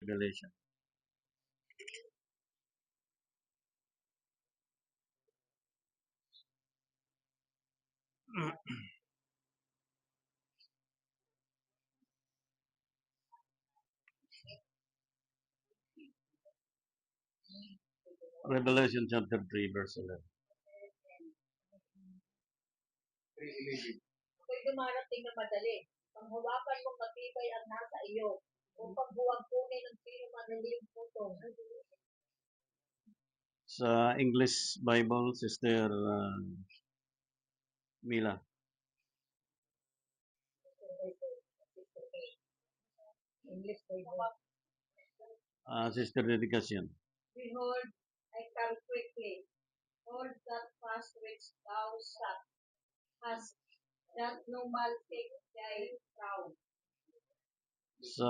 Revelation. Revelation chapter 3, verse 11. Ako'y dumarating na madali. Panghawakan mong matibay ang nasa iyo, upang huwag-kunin ng sino man ang iyong putong. Sa English Bible, Sister Mila. English Bible. Sister Dedication. Behold, I come quickly. Hold that fast which thou hast, that no man take thy crown. Sa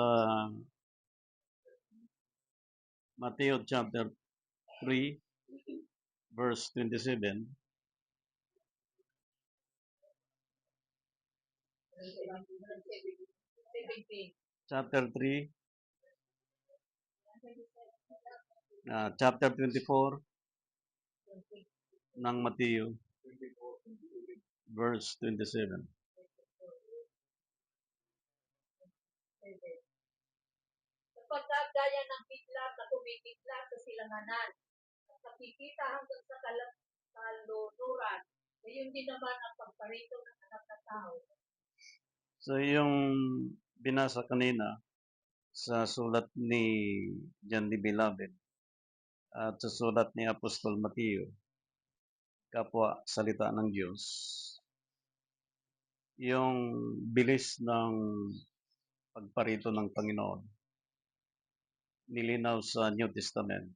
Matthew chapter 3, verse 27. Chapter 3, chapter 24 ng Matthew, verse 27. Sapagkat gaya ng biglat na kumikitlat sa silanganan, at nakikita hanggang sa kalunuran, gayon din naman ang pagparito ng anak ng tao. So yung binasa kanina sa sulat ni John the Beloved at sa sulat ni Apostol Mateo, kapwa salita ng Diyos, yung bilis ng pagparito ng Panginoon nilinaw sa New Testament.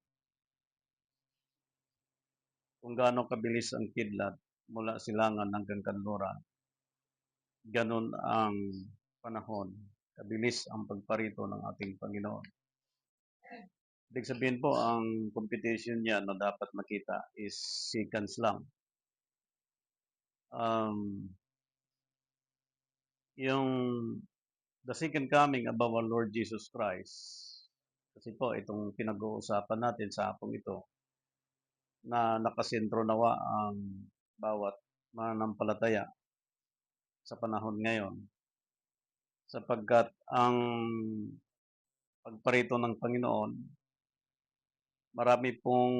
Kung gaano kabilis ang kidlat mula silangan hanggang kanluran, ganun ang panahon, kabilis ang pagparito ng ating Panginoon. Ibig sabihin po, ang computation niya na dapat makita is seconds lang. Yung the second coming of our Lord Jesus Christ, kasi po itong pinag-uusapan natin sa hapong ito, na nakasentro nawa ang bawat mananampalataya sa panahon ngayon, sapagkat ang pagparito ng Panginoon, marami pong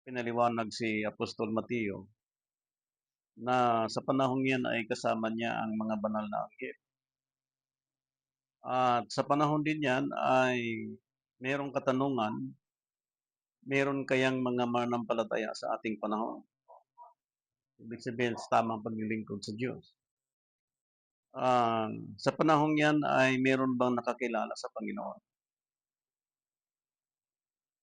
pinaliwanag si Apostol Mateo na sa panahon yan ay kasama niya ang mga banal na anghel. At sa panahon din yan ay mayroong katanungan, meron kayang mga mananampalataya sa ating panahon? Ibig sabihin sa tamang paglilingkod sa Diyos. Sa panahon yan ay meron bang nakakilala sa Panginoon?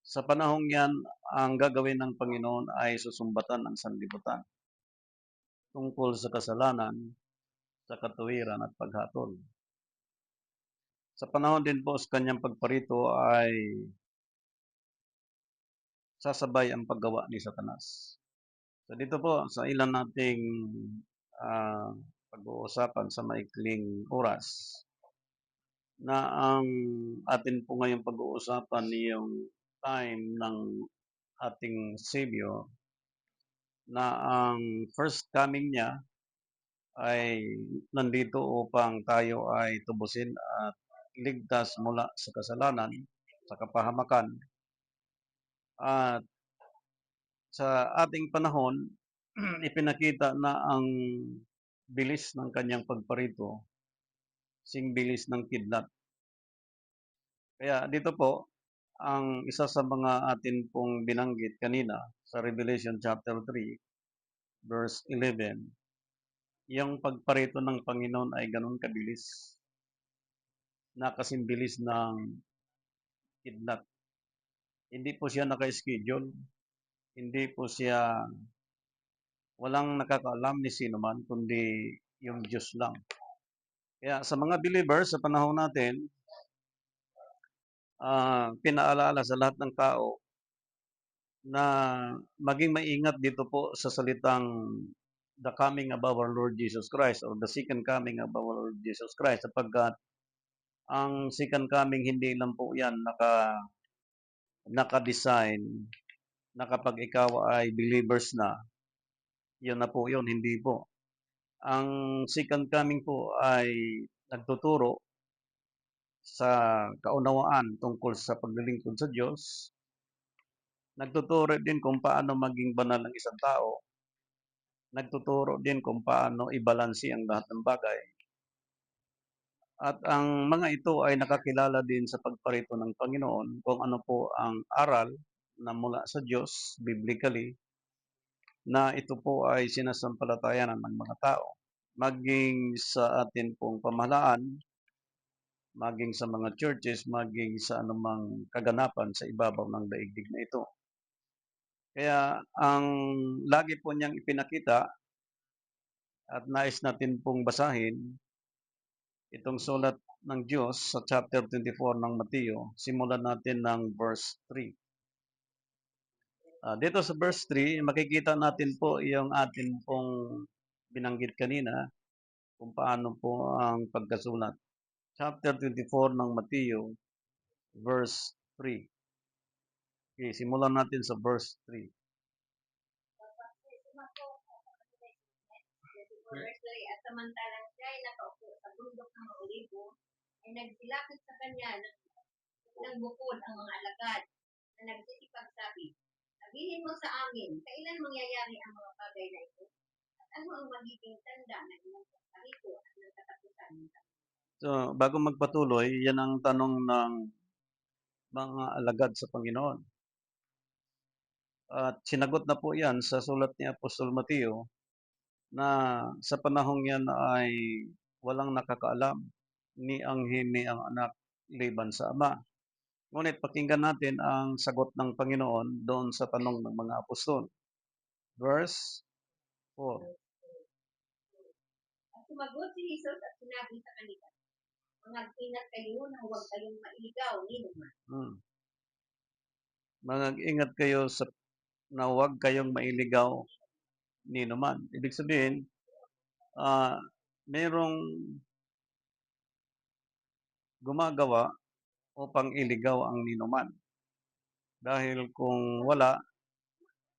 Sa panahon yan, ang gagawin ng Panginoon ay susumbatan ang sanlibutan tungkol sa kasalanan, sa katuwiran at paghatol. Sa panahon din po sa kanyang pagparito ay sasabay ang paggawa ni Satanas. So dito po sa ilan nating pag-uusapan sa maikling oras, na ang atin po ngayong pag-uusapan yung time ng ating Savior, na ang first coming niya ay nandito upang tayo ay tubusin at ligtas mula sa kasalanan, sa kapahamakan. At sa ating panahon, ipinakita na ang bilis ng kanyang pagparito, sing bilis ng kidlat. Kaya dito po, ang isa sa mga atin pong binanggit kanina sa Revelation chapter 3, verse 11, yung pagparito ng Panginoon ay ganun kabilis, na kasing bilis ng kidlat. Hindi po siya naka-schedule, hindi po siya, walang nakakaalam ni sino man, kundi yung Diyos lang. Kaya sa mga believers sa panahon natin, pinaalala sa lahat ng tao na maging maingat dito po sa salitang the coming of our Lord Jesus Christ or the second coming of our Lord Jesus Christ, sapagkat Ang second coming hindi lang po 'yan naka-design na kapag ikaw ay believers na, 'yun na po 'yun, hindi po. Ang second coming po ay nagtuturo sa kaunawaan tungkol sa paglilingkod sa Diyos, nagtuturo din kung paano maging banal ang isang tao, nagtuturo din kung paano ibalanse ang lahat ng bagay. At ang mga ito ay nakakilala din sa pagparito ng Panginoon kung ano po ang aral na mula sa Diyos biblically na ito po ay sinasampalatayanan ng mga tao. Maging sa atin pong pamahalaan, maging sa mga churches, maging sa anumang kaganapan sa ibabaw ng daigdig na ito. Kaya ang lagi po niyang ipinakita at nais natin pong basahin itong sulat ng Diyos sa chapter 24 ng Mateo. Simulan natin ng verse 3. Dito sa verse 3, makikita natin po yung atin pong binanggit kanina kung paano po ang pagkasulat. Chapter 24 ng Mateo, verse 3. Okay, simulan natin sa verse 3. At samantalang siya ay nakaupo sa bundok ng Olivo, ay nagsilakit sa kanya ng bukod ang mga alagad na nagsisipagsabi, sabihin mo sa amin, kailan mangyayari ang mga bagay na ito? At ano ang magiging tanda na iyong pagparito at ng katapusan? So, bago magpatuloy, yan ang tanong ng mga alagad sa Panginoon. At sinagot na po yan sa sulat ni Apostol Mateo na sa panahong yan ay walang nakakaalam, ni anghel ni ang anak liban sa Ama. Ngunit pakinggan natin ang sagot ng Panginoon doon sa tanong ng mga apostol. Verse 4. At sumagot si Jesus at sinabi sa kanila, mag-ingat kayo na huwag kayong mailigaw ni naman. Mag-ingat kayo na huwag kayong mailigaw ni naman. Ibig sabihin, mayroong gumagawa upang iligaw ang ninuman. Dahil kung wala,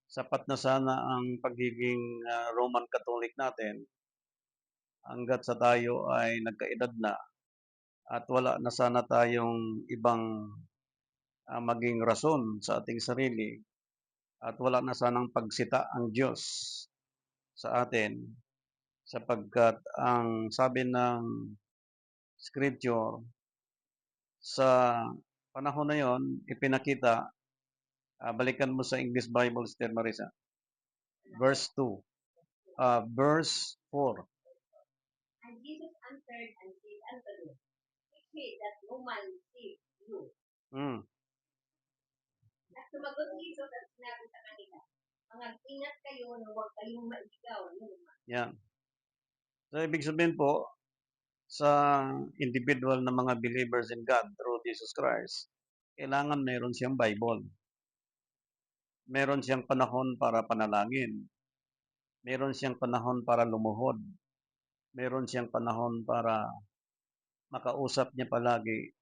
sapat na sana ang pagiging Roman Catholic natin hanggat sa tayo ay nagkaedad na at wala na sana tayong ibang maging rason sa ating sarili at wala na sanang pagsita ang Diyos sa atin sapagkat ang sabi ng scripture sa panahon na yon ipinakita, balikan mo sa English Bible, Sister Marisa, verse 2, verse 4. And Jesus answered and said unto them, take heed that no man deceive you. At sumagot si Jesus at sinabi sa kanila, mag-ingat kayo na huwag kayong mailigaw ni naman. Yan. So, ibig sabihin po, sa individual na mga believers in God through Jesus Christ, kailangan meron siyang Bible. Meron siyang panahon para panalangin. Meron siyang panahon para lumuhod. Meron siyang panahon para makausap niya palagi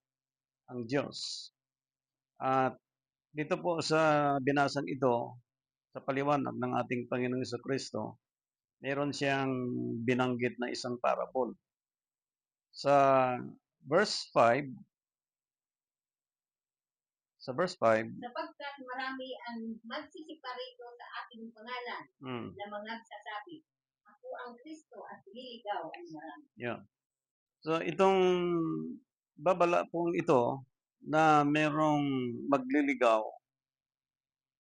ang Diyos. At dito po sa binasang ito, sa paliwanag ng ating Panginoong Jesucristo, meron siyang binanggit na isang parable. Sa verse 5, sapagkat marami ang magsisiparito sa ating pangalan na mga nagsasabi, ako ang Kristo at liligaw ang marami. Yeah. So itong babala pong ito na merong magliligaw,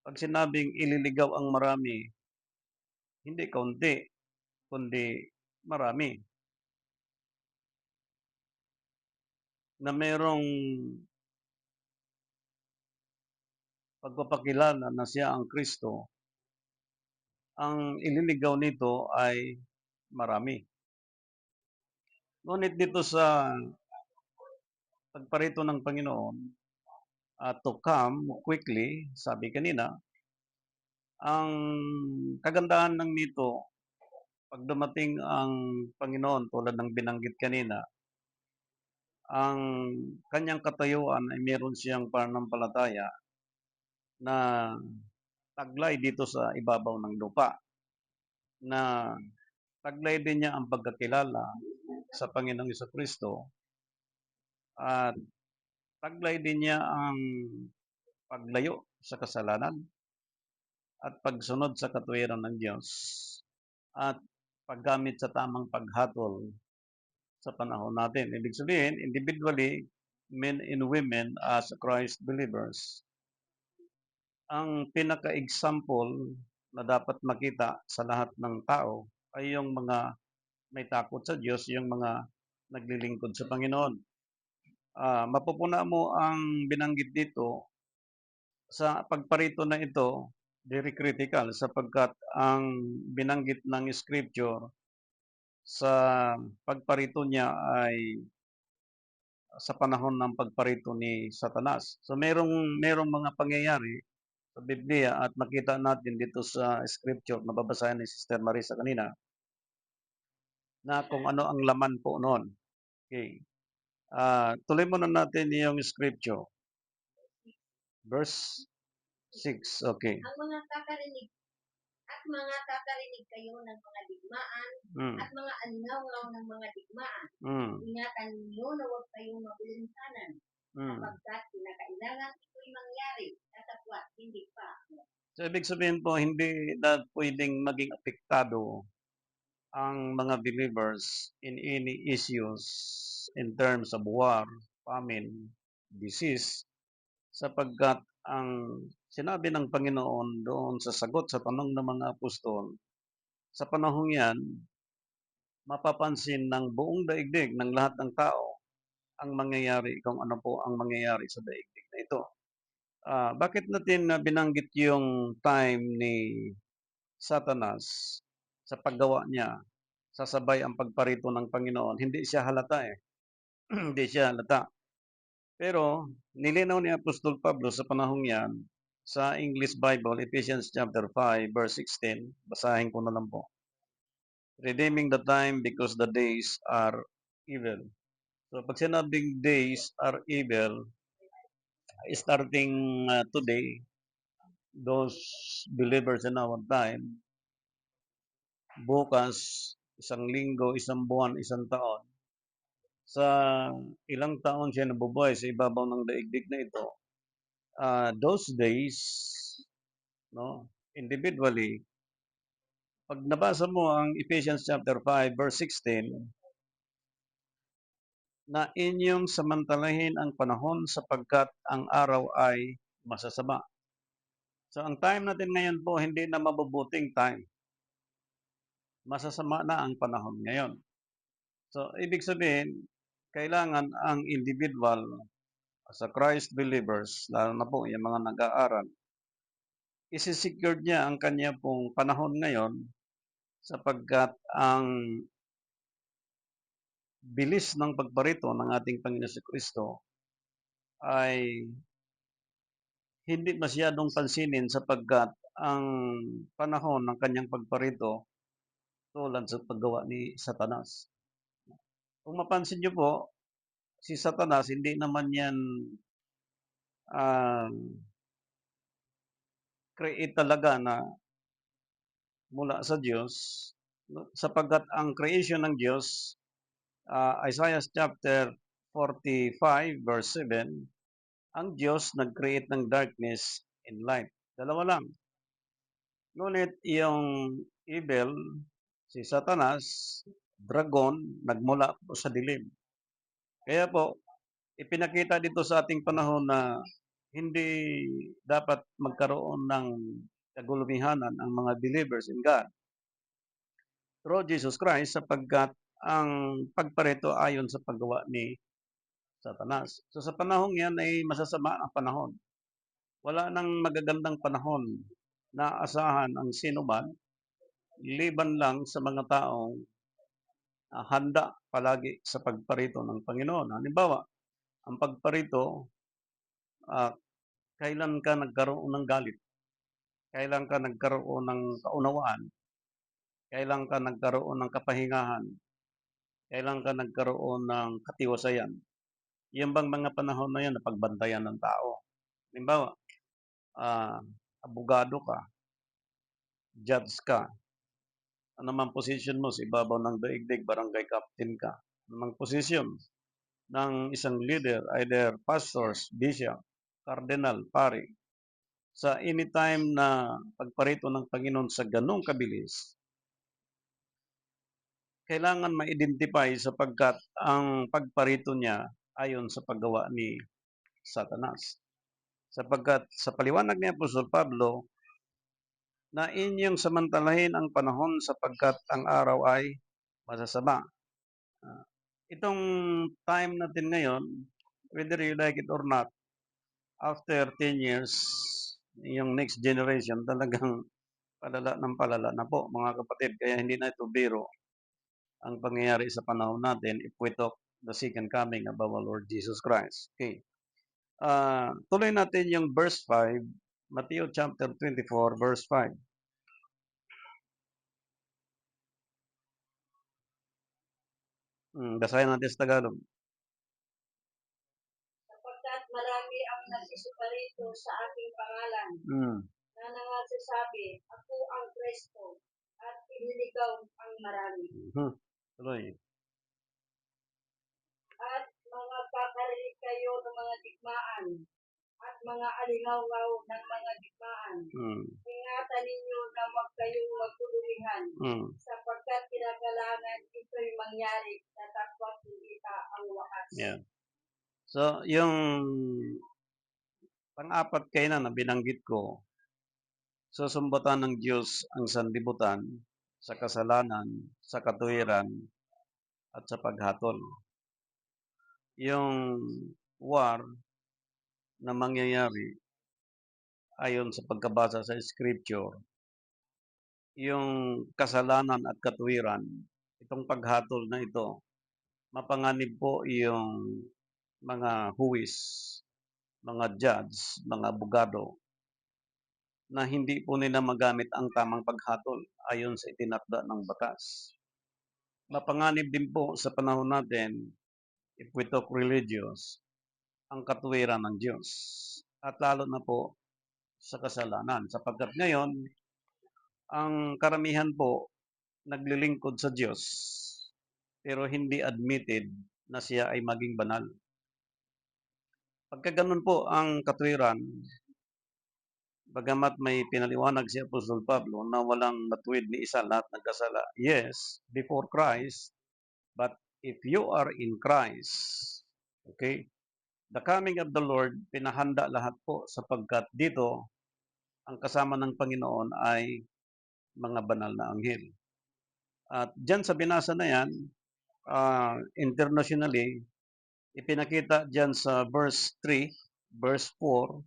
pag sinabing ililigaw ang marami, hindi kaunti, kundi marami. Na merong pagpapakilala na siya ang Kristo, ang ililigaw nito ay marami. Ngunit dito sa pagparito ng Panginoon, to come quickly, sabi kanina, ang kagandahan ng nito, pag dumating ang Panginoon tulad ng binanggit kanina, ang kanyang katayuan ay meron siyang pananampalataya na taglay dito sa ibabaw ng lupa, na taglay din niya ang pagkakilala sa Panginoong Jesucristo at taglay din niya ang paglayo sa kasalanan at pagsunod sa katuwiran ng Diyos at paggamit sa tamang paghatol sa panahon natin. Ibig sabihin, individually, men and women as Christ believers, ang pinaka-example na dapat makita sa lahat ng tao ay yung mga may takot sa Diyos, yung mga naglilingkod sa Panginoon. Mapupuna mo ang binanggit dito sa pagparito na ito, very critical sapagkat ang binanggit ng scripture sa pagparito niya ay sa panahon ng pagparito ni Satanas. So merong mga pangyayari sa Biblia at nakita natin dito sa scripture na babasahin ni Sister Marisa kanina na kung ano ang laman po noon. Okay. Tuloy muna natin yung scripture. Verse 6. Okay. Mga kakarinig kayo ng mga digmaan at mga angaw-ngaw ng mga digmaan. Ingatan ninyo na huwag kayong mabulinsanan sapagkat kinakailangan ito'y mangyari kasapwat hindi pa. So, ibig sabihin po, hindi na pwedeng maging apektado ang mga believers in any issues in terms of war, famine, disease, sapagkat ang sinabi ng Panginoon doon sa sagot sa tanong ng mga apostol, sa panahong yan, mapapansin ng buong daigdig ng lahat ng tao ang mangyayari kung ano po ang mangyayari sa daigdig na ito. Bakit natin binanggit yung time ni Satanas sa paggawa niya, sasabay ang pagparito ng Panginoon? Hindi siya halata eh. Hindi siya halata. Pero nilinaw ni Apostol Pablo sa panahong yan, sa English Bible, Ephesians chapter 5, verse 16, basahin ko na lang po. Redeeming the time because the days are evil. So pag sinabing days are evil, starting today, those believers in our time, bukas, isang linggo, isang buwan, isang taon, sa ilang taon siya nabubuhay sa ibabaw ng daigdig na ito, those days, no, individually, pag nabasa mo ang Ephesians chapter 5, verse 16, na inyong samantalahin ang panahon sapagkat ang araw ay masasama. So ang time natin ngayon po, hindi na mabubuting time. Masasama na ang panahon ngayon. So ibig sabihin, kailangan ang individual sa Christ believers, lalo na po yung mga nag-aaral, isi-secure niya ang kanya pong panahon ngayon sapagkat ang bilis ng pagparito ng ating Panginoon si Kristo ay hindi masyadong pansinin sapagkat ang panahon ng kanyang pagparito tulad sa paggawa ni Satanas. Kung mapansin niyo po, si Satanas hindi naman yan create talaga na mula sa Diyos, sapagkat ang creation ng Diyos, Isaiah chapter 45 verse 7, ang Diyos nag-create ng darkness and light. Dalawa lang. Ngunit yung evil, si Satanas, dragon, nagmula po sa dilim. Kaya po, ipinakita dito sa ating panahon na hindi dapat magkaroon ng kagulumihanan ang mga believers in God through Jesus Christ sapagkat ang pagparito ayon sa paggawa ni Satanas. So sa panahong yan ay masasama ang panahon. Wala nang magagandang panahon na asahan ang sino man, liban lang sa mga taong handa palagi sa pagparito ng Panginoon. Halimbawa, ang pagparito, kailan ka nagkaroon ng galit? Kailan ka nagkaroon ng kaunawaan? Kailan ka nagkaroon ng kapahingahan? Kailan ka nagkaroon ng katiwasayan? Yan bang mga panahon na yan na pagbantayan ng tao? Halimbawa, ah, abogado ka, judge ka, ano mang posisyon mo sa ibabaw ng daigdig, barangay captain ka, ano mang posisyon ng isang leader, either pastors, bishop, cardinal, pari, sa anytime na pagparito ng Panginoon sa ganong kabilis, kailangan ma-identify sapagkat ang pagparito niya ayon sa paggawa ni Satanas. Sapagkat sa paliwanag ni Apostol Pablo, na inyong samantalahin ang panahon sapagkat ang araw ay masasama. Itong time natin ngayon, whether you like it or not, after 10 years, yung next generation talagang palala ng palala na po, mga kapatid. Kaya hindi na ito biro ang pangyayari sa panahon natin if we talk the second coming of our Lord Jesus Christ. Okay. Tuloy natin yung verse 5, Matthew chapter 24, verse 5. Basahin natin sa Tagalog. Sapagkat marami ang nagsisiparito sa aking pangalan na nangasasabi, ako ang Kristo, at iniligaw ang marami. Tuloy. At mga kakarinig kayo ng mga digmaan, at mga alingaw-ngaw ng mga digmaan. Ingatan ninyo na huwag kayong magtuluhan, sapagkat kinakailangan ito'y mangyari na takwat kita ang wakas. Yeah. So, yung pang-apat kayo na binanggit ko, susumbatan ng Diyos ang sanlibutan sa kasalanan, sa katuwiran, at sa paghatol. Yung war na mangyayari ayon sa pagkabasa sa Scripture, yung kasalanan at katuwiran, itong paghatol na ito, mapanganib po yung mga huwis, mga judge, mga abogado, na hindi po nila magamit ang tamang paghatol ayon sa itinakda ng batas. Mapanganib din po sa panahon natin, if we talk religious, ang katuwiran ng Diyos. At lalo na po sa kasalanan. Sapagkat ngayon, ang karamihan po naglilingkod sa Diyos pero hindi admitted na siya ay maging banal. Pagka ganun po ang katwiran, bagamat may pinaliwanag si Apostol Pablo na walang matuwid ni isa, lahat nagkasala. Yes, before Christ, but if you are in Christ, okay, the coming of the Lord, pinahanda lahat po sapagkat dito, ang kasama ng Panginoon ay mga banal na anghel. At dyan sa binasa na yan, internationally, ipinakita dyan sa verse 3, verse 4,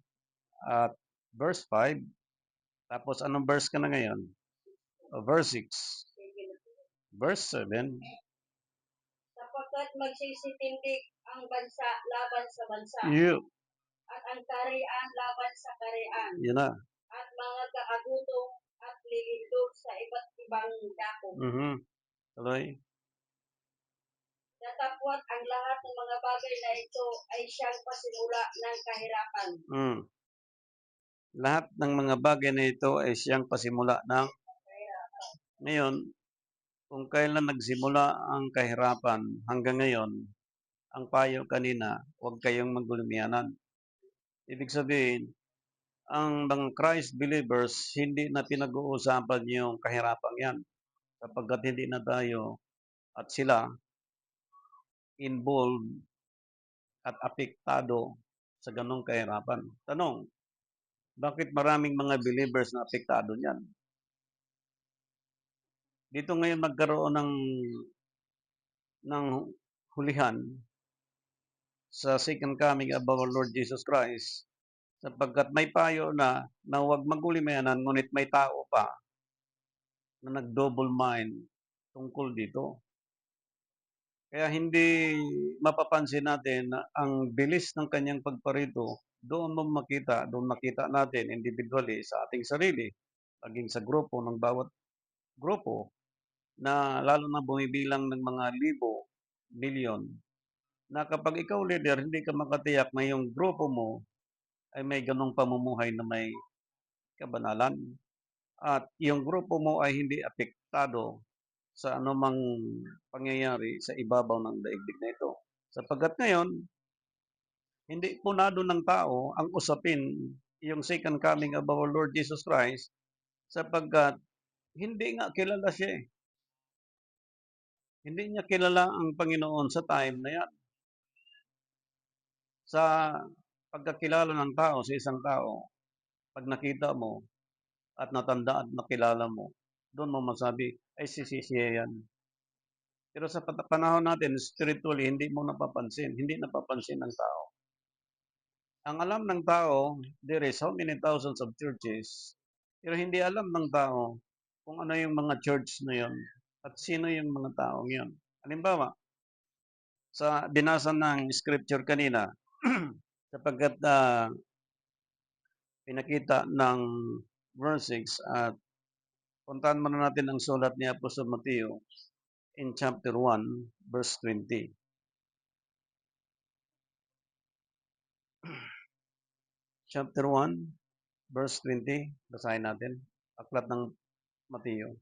at verse 5. Tapos anong verse ka na ngayon? Verse 6. Verse 7. Sapagkat magsisitindig ang bansa laban sa bansa. At ang karian laban sa karian. Yun na. At mga kaagutong at lilindog sa iba't ibang dako. Tuloy. Datapwat ang lahat ng mga bagay na ito ay siyang pasimula ng kahirapan. Lahat ng mga bagay na ito ay siyang pasimula ng kahirapan. Ngayon, kung kailan nagsimula ang kahirapan hanggang ngayon, ang payo kanina, huwag kayong magulumianan. Ibig sabihin, ang mga Christ believers, hindi na pinag-uusapan yung kahirapan yan. Sapagkat hindi na tayo at sila involved at apektado sa ganong kahirapan. Tanong, bakit maraming mga believers na apektado niyan? Dito ngayon magkaroon ng hulihan sa second coming of our Lord Jesus Christ, sapagkat may payo na huwag magulimayanan, ngunit may tao pa na nag-double mind tungkol dito. Kaya hindi mapapansin natin na ang bilis ng kanyang pagparito, doon makita natin individually sa ating sarili, maging sa grupo ng bawat grupo, na lalo na bumibilang ng mga libo, milyon, na kapag ikaw leader, hindi ka makatiyak na yung grupo mo ay may ganong pamumuhay na may kabanalan at yung grupo mo ay hindi apektado sa anumang pangyayari sa ibabaw ng daigdig na ito. Sapagkat ngayon, hindi punado ng tao ang usapin yung second coming of our Lord Jesus Christ sapagkat hindi nga kilala siya eh. Hindi niya kilala ang Panginoon sa time na yan. Sa pagkakilala ng tao sa isang tao, pag nakita mo at natanda at nakilala mo, doon mo masabi, ay siya yan. Pero sa panahon natin, spiritually, hindi mo napapansin. Hindi napapansin ng tao. Ang alam ng tao, there is how many thousands of churches, pero hindi alam ng tao kung ano yung mga church na yun at sino yung mga taong yun. Halimbawa, sa binasa ng scripture kanina, sapagkat pinakita ng verse 6 at puntahan muna natin ang sulat ni Apostol Mateo in chapter 1, verse 20. Chapter 1, verse 20, basahin natin. Aklat ng Mateo.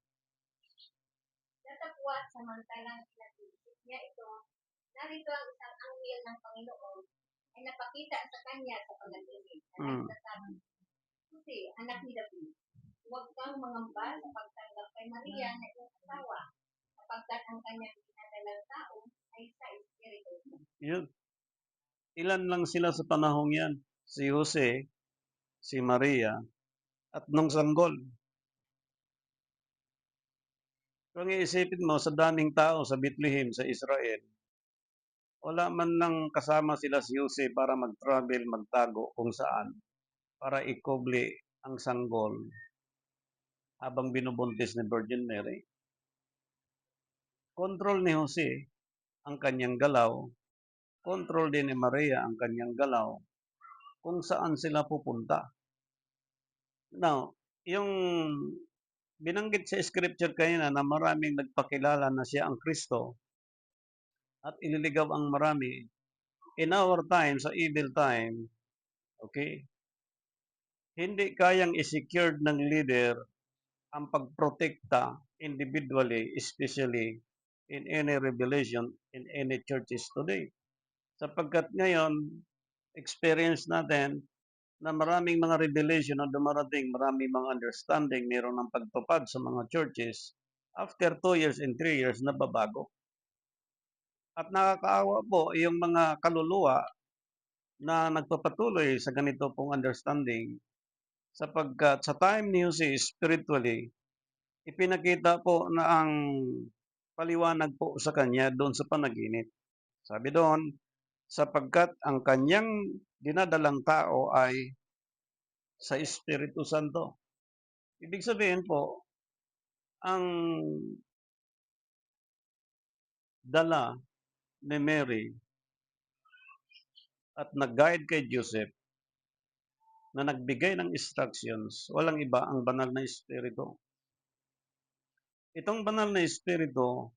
Datapwat samantalang pinag-iisip niya ito, narito ang isang anghel ng Panginoon ay napakita sa kanya sa panaginip na nagsasabi, Jose, anak ni David, huwag kang mangamba sa pagtanggap kay Maria na iyong asawa, sapagkat ang kanyang pinadalang tao ay sa Espiritu. Yun. Ilan lang sila sa panahong yan? Si Jose, si Maria, at nung sanggol. Kung iisipin mo, sa daming tao sa Bethlehem, sa Israel, wala man lang kasama sila si Jose para mag-travel, magtago kung saan, para ikubli ang sanggol habang binubuntis ni Virgin Mary. Control ni Jose ang kanyang galaw, control din ni Maria ang kanyang galaw, kung saan sila pupunta. Now, yung binanggit sa scripture kanina na maraming nagpakilala na siya ang Kristo at ililigaw ang marami, in our time, sa evil time, okay, hindi kayang i-secured ng leader ang pagprotekta individually, especially in any revelation in any churches today. Sapagkat ngayon, experience natin na maraming mga revelation na dumarating, maraming mga understanding, mayroon ng pagtupad sa mga churches, after 2 years and 3 years, nababago. At nakakaawa po yung mga kaluluwa na nagpapatuloy sa ganito pong understanding sapagkat sa time ni Jose spiritually, ipinakita po na ang paliwanag po sa kanya doon sa panaginip. Sabi doon, sapagkat ang kanyang dinadalang tao ay sa Espiritu Santo. Ibig sabihin po, ang dala ni Mary at nag-guide kay Joseph na nagbigay ng instructions, walang iba ang banal na Espiritu. Itong banal na Espiritu,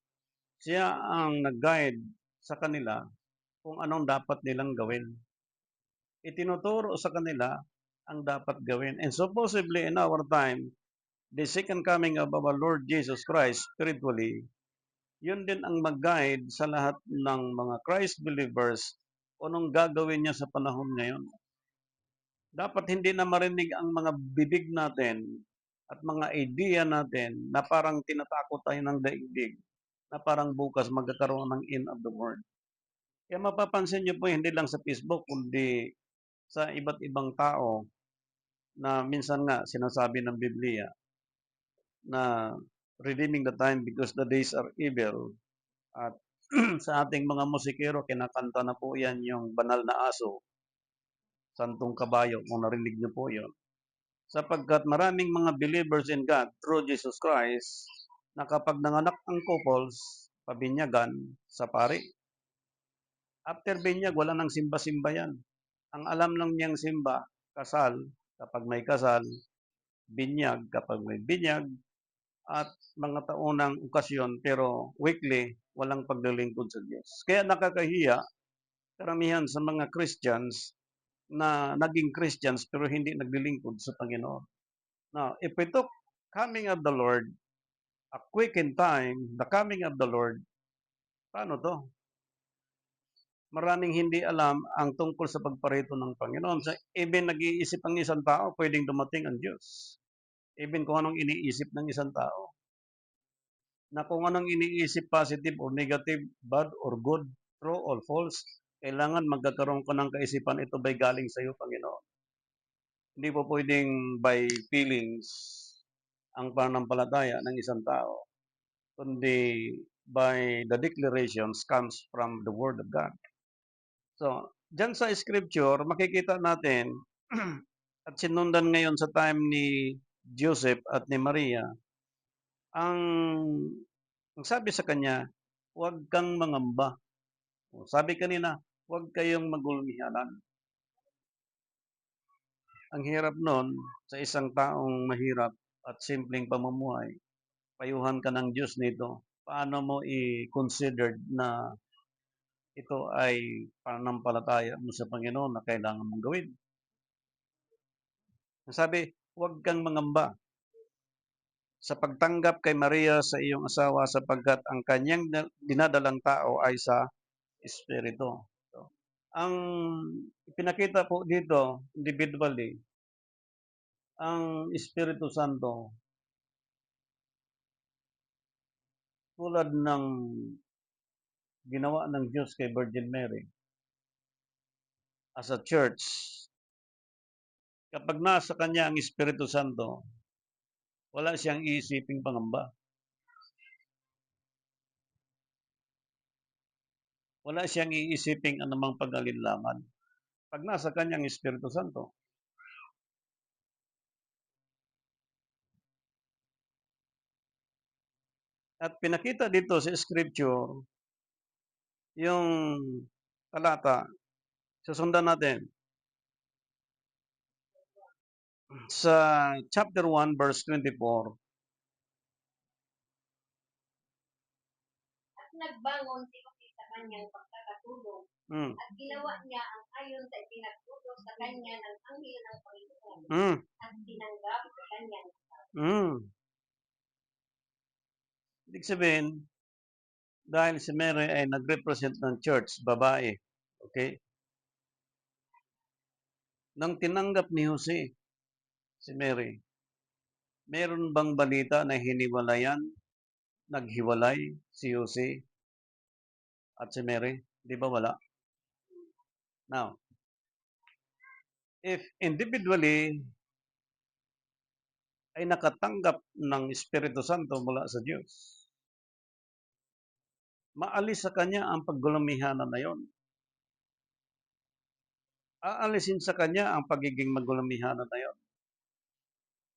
siya ang nag-guide sa kanila kung anong dapat nilang gawin. Itinuturo sa kanila ang dapat gawin. And supposedly in our time, the second coming of our Lord Jesus Christ spiritually, yun din ang mag-guide sa lahat ng mga Christ believers kung anong gagawin niya sa panahon ngayon. Dapat hindi na marinig ang mga bibig natin at mga idea natin na parang tinatakot tayo ng daigdig, na parang bukas magkakaroon ng end of the world. Kaya mapapansin niyo po, hindi lang sa Facebook, kundi sa iba't ibang tao na minsan nga sinasabi ng Biblia na redeeming the time because the days are evil. At sa ating mga musikero, kinakanta na po yan yung banal na aso, santong kabayo, kung narinig niyo po yun. Sapagkat maraming mga believers in God through Jesus Christ na kapag nanganak ang couples, pabinyagan sa pari. After binyag, wala nang simba-simba yan. Ang alam lang niyang simba, kasal, kapag may kasal, binyag, kapag may binyag, at mga taunang okasyon, pero weekly, walang paglilingkod sa Diyos. Kaya nakakahiya karamihan sa mga Christians na naging Christians pero hindi naglilingkod sa Panginoon. Now, if we took coming of the Lord, a quick in time, the coming of the Lord, paano to? Maraming hindi alam ang tungkol sa pagparito ng Panginoon. So, even nag-iisip ang isang tao, pwedeng dumating ang Diyos. Even kung anong iniisip ng isang tao. Na kung anong iniisip, positive or negative, bad or good, true or false, kailangan magkakaroon ka ng kaisipan, ito ba'y galing sa iyo, Panginoon? Hindi po pwedeng by feelings ang pananampalataya ng isang tao, kundi by the declarations comes from the Word of God. So, dyan sa scripture, makikita natin at sinundan ngayon sa time ni Joseph at ni Maria, ang, ang sabi sa kanya, huwag kang mangamba. Sabi kanina, huwag kayong magulmihanan. Ang hirap nun sa isang taong mahirap at simpleng pamumuhay, payuhan ka ng Diyos nito. Paano mo i-considered na ito ay pananampalataya mo sa Panginoon na kailangan mong gawin? Sabi, huwag kang mangamba sa pagtanggap kay Maria sa iyong asawa sapagkat ang kanyang dinadalang tao ay sa Espiritu. So, ang ipinakita po dito, individually, ang Espiritu Santo, tulad ng ginawa ng Diyos kay Virgin Mary, as a church, kapag nasa kanya ang Espiritu Santo, wala siyang iisiping pangamba. Wala siyang iisiping anumang pag-alinlangan. Pag nasa kanya ang Espiritu Santo. At pinakita dito sa Scripture, yung talata, susundan natin. Sa chapter 1, verse 24. At nagbangon si Jose sa kanyang pagkakatulog. At ginawa niya ang ayon sa ipinagtuto sa kanya ng anghel ng Panginoon. At tinanggap sa kanyang Ibig sabihin, dahil si Mary ay nag-represent ng church, babae. Okay? Nang tinanggap ni Jose, si Mary, meron bang balita na hiniwalayan, naghiwalay si Jose at si Mary? Di ba wala? Now, if individually ay nakatanggap ng Espiritu Santo mula sa Diyos, maalis sa kanya ang paggulamihanan na yon. Aalisin sa kanya ang pagiging magulamihanan na yon.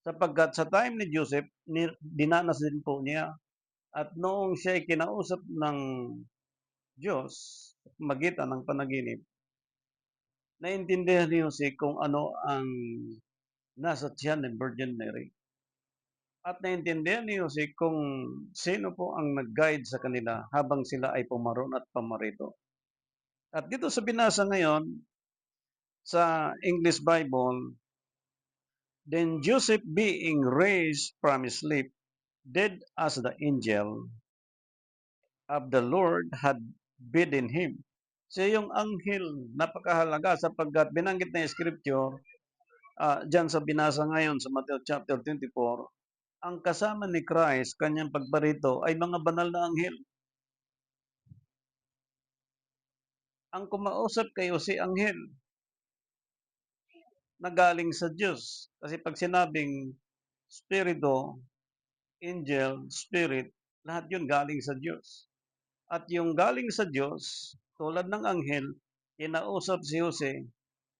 Sapagkat sa time ni Joseph, dinanas din po niya. At noong siya ay kinausap ng Diyos, magitan ng panaginip, naintindihan ni Jose kung ano ang nasa tiyan ni Virgin Mary. At naintindihan ni Jose kung sino po ang nag-guide sa kanila habang sila ay pumaron at pamarito. At dito sa binasa ngayon, sa English Bible, then Joseph being raised from his sleep, did as the angel of the Lord had bidden him. Siya yung anghel, napakahalaga sapagkat binanggit na yung scripture, dyan sa binasa ngayon sa Matthew chapter 24, ang kasama ni Christ, kanyang pagparito, ay mga banal na anghel. Ang kumausap kay Jose, anghel, na galing sa Diyos. Kasi pag sinabing spirito, angel, spirit, lahat yun galing sa Diyos. At yung galing sa Diyos, tulad ng anghel, kinausap si Jose,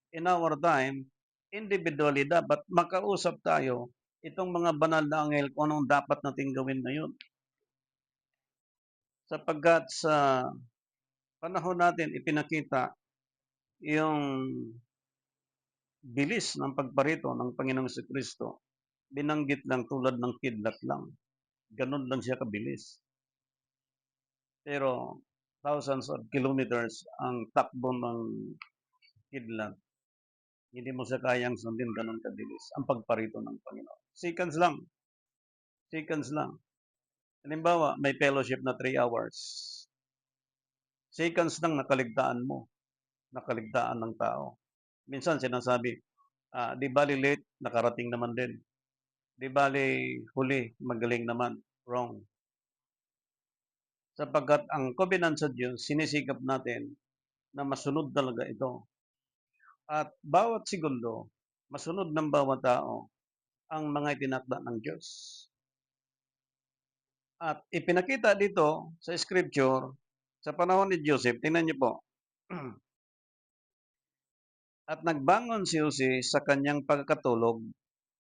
in our time, individually dapat makausap tayo itong mga banal na anghel kung anong dapat nating gawin ngayon. Sapagkat sa panahon natin, ipinakita yung bilis ng pagparito ng Panginoong Jesucristo. Binanggit lang tulad ng kidlat lang. Ganun lang siya kabilis. Pero thousands of kilometers ang takbo ng kidlat. Hindi mo siya kayang sundin ganun kabilis ang pagparito ng Panginoon. Seconds lang. Seconds lang. Halimbawa, may fellowship na 3 hours. Seconds lang nakaligtaan mo. Nakaligtaan ng tao. Minsan sinasabi, di bali late, nakarating naman din. Di bali huli, magaling naman. Wrong. Sapagkat ang covenant sa Diyos, sinisikap natin na masunod talaga ito. At bawat segundo, masunod ng bawat tao ang mga itinakda ng Diyos. At ipinakita dito sa scripture, sa panahon ni Joseph, tingnan niyo po. At nagbangon si Jose sa kanyang pagkatulog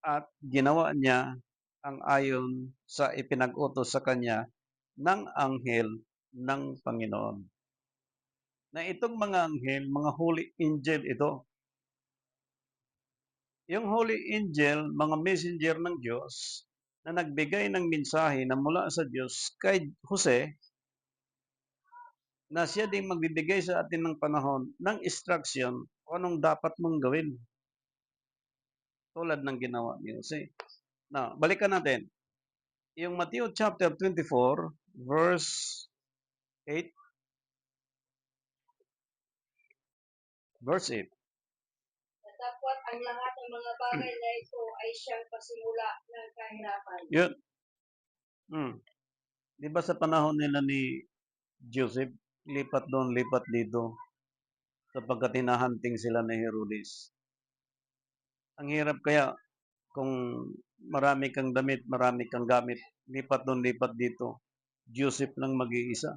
at ginawa niya ang ayon sa ipinag-utos sa kanya ng anghel ng Panginoon. Na itong mga anghel, mga holy angel ito. Yung holy angel, mga messenger ng Diyos na nagbigay ng mensahe na mula sa Diyos kay Jose na siya din magbibigay sa atin ng panahon ng instruction kung anong dapat mong gawin. Tulad ng ginawa ni Jose. Now, balikan natin. Yung Matthew chapter 24, verse 8. Verse 8. Datapwat ang lahat ng mga bagay na ito ay siyang pasimula ng kahirapan. Yun. Di ba sa panahon nila ni Joseph, lipat doon, lipat dito, sapagkat hinahanting sila ni Herodes. Ang hirap kaya kung marami kang damit, marami kang gamit, lipat doon, lipat dito. Joseph lang mag-iisa.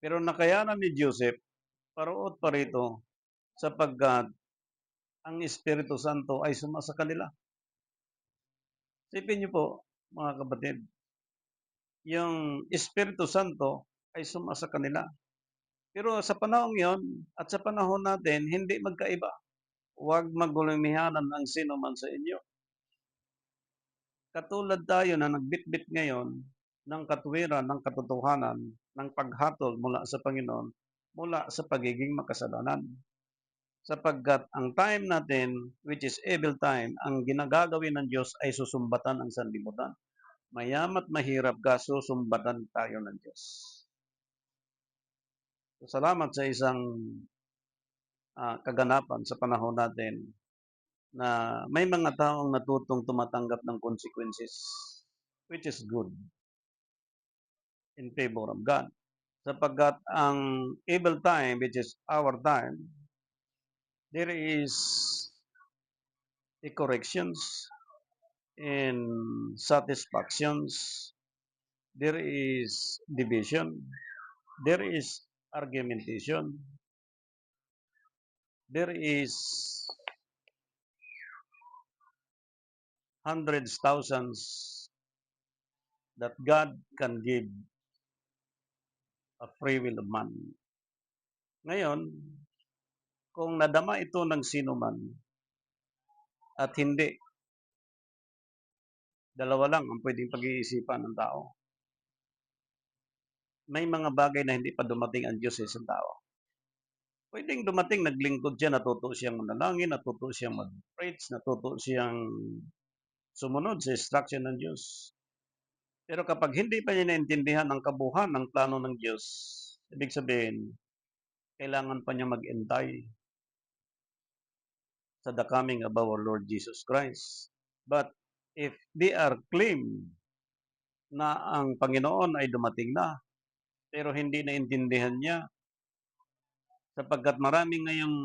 Pero nakayanan ni Joseph, paruot pa rito, sapagkat ang Espiritu Santo ay sumasa kanila. Sipin niyo po, mga kapatid, yung Espiritu Santo ay sumasa kanila. Pero sa panahon yon at sa panahon natin, hindi magkaiba. Huwag magulumihanan ang sino man sa inyo. Katulad tayo na nagbitbit ngayon ng katuwiran, ng katotohanan, ng paghatol mula sa Panginoon, mula sa pagiging makasalanan. Sapagkat ang time natin, which is evil time, ang ginagagawin ng Diyos ay susumbatan ang sanlibutan. Mayama't mahirap ka, susumbatan tayo ng Diyos. Salamat sa isang kaganapan sa panahon natin na may mga taong natutong tumatanggap ng consequences, which is good, in favor of God. Sapagkat ang evil time, which is our time, there is a corrections and satisfactions, there is division, there is argumentation, there is hundreds, thousands that God can give a free will of man. Ngayon, kung nadama ito ng sino man at hindi, dalawa lang ang pwedeng pag-iisipan ng tao. May mga bagay na hindi pa dumating ang Diyos sa isang tao. Pwedeng dumating, naglingkod siya, natuto siyang manalangin, natuto siyang mag-preach, natuto siyang sumunod sa instruction ng Diyos. Pero kapag hindi pa niya naintindihan ang kabuuan ng plano ng Diyos, ibig sabihin, kailangan pa niya mag-entay sa the coming of our Lord Jesus Christ. But if they are claim na ang Panginoon ay dumating na, pero hindi naintindihan niya, sapagkat maraming ngayong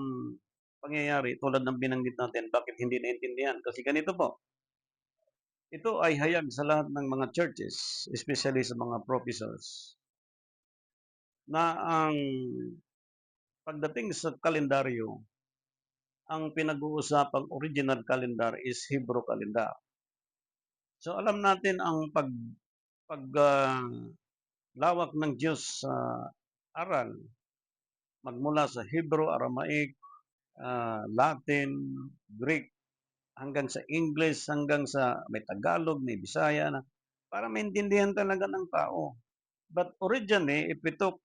pangyayari tulad ng binanggit natin, bakit hindi naintindihan? Kasi ganito po, ito ay hayag sa lahat ng mga churches, especially sa mga professors, na ang pagdating sa kalendaryo, ang pinag-uusapang original calendar is Hebrew calendar. So alam natin ang lawak ng Diyos sa aral, magmula sa Hebrew, Aramaic, Latin, Greek, hanggang sa English, hanggang sa may Tagalog, may Bisaya, na para maintindihan talaga ng tao. But originally, if we took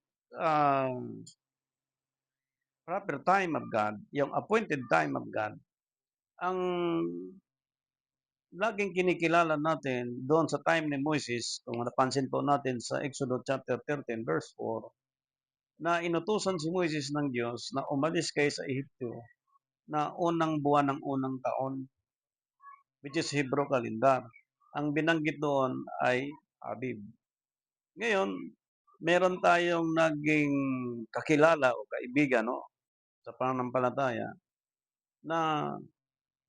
proper time of God, yung appointed time of God, ang laging kinikilala natin doon sa time ni Moses, kung napansin po natin sa Exodus chapter 13 verse 4, na inutusan si Moses ng Diyos na umalis kayo sa Ehipto na unang buwan ng unang taon, which is Hebrew calendar. Ang binanggit doon ay Abib. Ngayon, meron tayong naging kakilala o kaibigan, no, sa pananampalataya na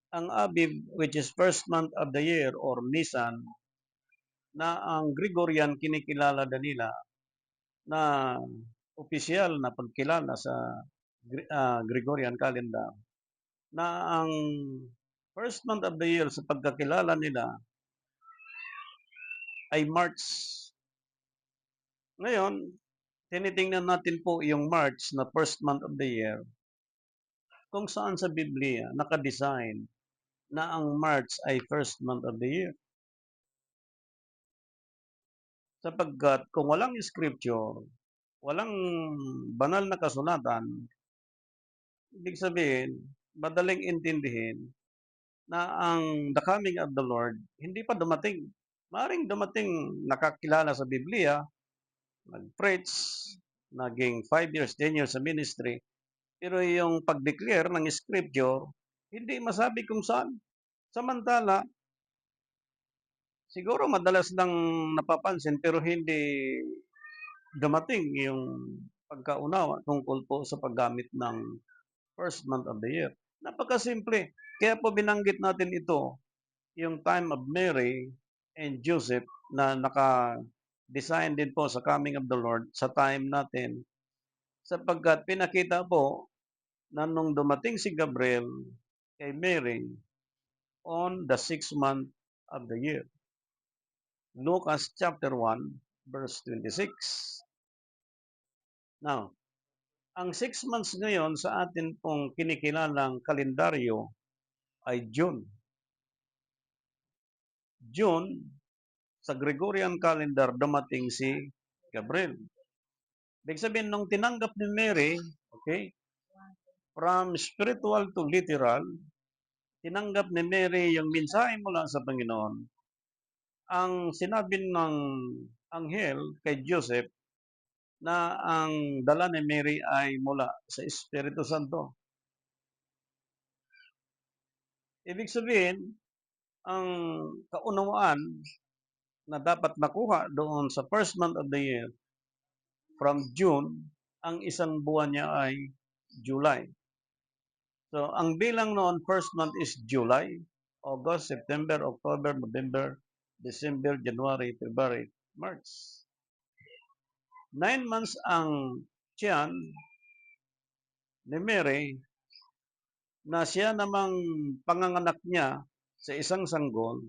ang Abib, which is first month of the year or Nisan, na ang Gregorian kinikilala na nila na opisyal na pagkilala sa Gregorian calendar na ang first month of the year sa pagkakilala nila ay March. Ngayon, tinitingnan natin po yung March na first month of the year kung saan sa Biblia nakadesign na ang March ay first month of the year. Sapagkat kung walang scripture, walang banal na kasulatan, ibig sabihin, madaling intindihin na ang the coming of the Lord hindi pa dumating. Maring dumating, nakakilala sa Biblia, nag-preach, naging 5 years, 10 years sa ministry, pero yung pag-declare ng scripture, hindi masabi kung saan. Samantala, siguro madalas lang napapansin pero hindi dumating yung pagkaunawa tungkol po sa paggamit ng first month of the year. Napakasimple. Kaya po binanggit natin ito, yung time of Mary and Joseph na naka-design din po sa coming of the Lord sa time natin sapagkat pinakita po na nung dumating si Gabriel kay Mary on the 6th month of the year. Lucas chapter 1 verse 26. Now, ang 6 months ngayon sa atin pong kinikilalang kalendaryo ay June. June, sa Gregorian calendar, dumating si Gabriel. Ibig sabihin, nung tinanggap ni Mary, okay, from spiritual to literal, tinanggap ni Mary yung mensahe mula sa Panginoon. Ang sinabi ng anghel kay Joseph na ang dala ni Mary ay mula sa Espiritu Santo. Ibig sabihin, ang kaunawaan na dapat makuha doon sa first month of the year from June, ang isang buwan niya ay July. So, ang bilang noon, first month is July, August, September, October, November, December, January, February, March. 9 months ang tiyan ni Mary na siya namang panganganak niya sa isang sanggol.